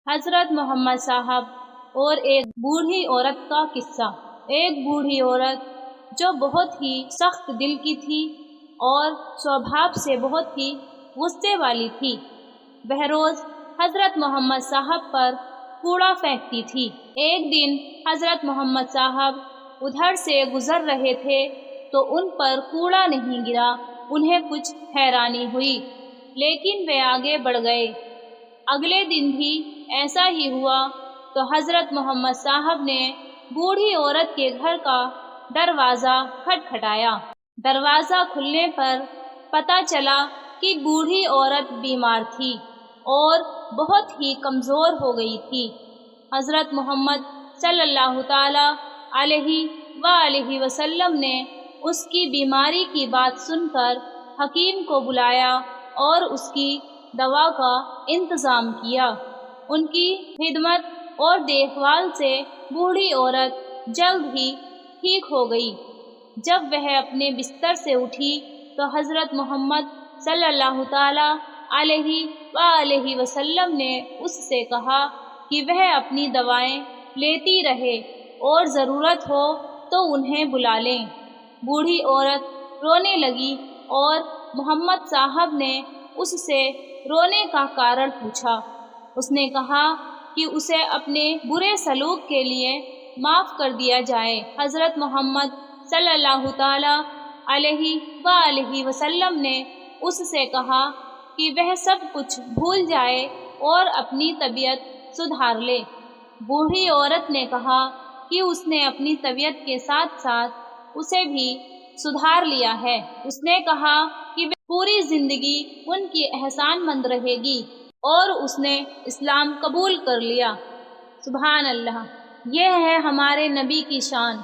حضرت محمد صاحب اور ایک بوڑھی عورت کا قصہ۔ ایک بوڑھی عورت جو بہت ہی سخت دل کی تھی اور سوبھاؤ سے بہت ہی غصے والی تھی، بہروز حضرت محمد صاحب پر کوڑا پھینکتی تھی۔ ایک دن حضرت محمد صاحب ادھر سے گزر رہے تھے تو ان پر کوڑا نہیں گرا۔ انہیں کچھ حیرانی ہوئی، لیکن وہ آگے بڑھ گئے۔ اگلے دن بھی ایسا ہی ہوا تو حضرت محمد صاحب نے بوڑھی عورت کے گھر کا دروازہ کھٹکھٹایا۔ دروازہ کھلنے پر پتہ چلا کہ بوڑھی عورت بیمار تھی اور بہت ہی کمزور ہو گئی تھی۔ حضرت محمد صلی اللہ تعالی علیہ وآلہ وسلم نے اس کی بیماری کی بات سن کر حکیم کو بلایا اور اس کی دوا کا انتظام کیا۔ ان کی خدمت اور دیکھ بھال سے بوڑھی عورت جلد ہی ٹھیک ہو گئی۔ جب وہ اپنے بستر سے اٹھی تو حضرت محمد صلی اللہ تعالی علیہ وآلہ وسلم نے اس سے کہا کہ وہ اپنی دوائیں لیتی رہے اور ضرورت ہو تو انہیں بلا لیں۔ بوڑھی عورت رونے لگی اور محمد صاحب نے اس سے رونے کا کارن پوچھا۔ اس نے کہا کہ اسے اپنے برے سلوک کے لیے معاف کر دیا جائے۔ حضرت محمد صلی اللہ تعالی علیہ وآلہ وسلم نے اس سے کہا کہ وہ سب کچھ بھول جائے اور اپنی طبیعت سدھار لے۔ بوڑھی عورت نے کہا کہ اس نے اپنی طبیعت کے ساتھ ساتھ اسے بھی سدھار لیا ہے۔ اس نے کہا کہ وہ پوری زندگی ان کی احسان مند رہے گی اور اس نے اسلام قبول کر لیا۔ سبحان اللہ! یہ ہے ہمارے نبی کی شان۔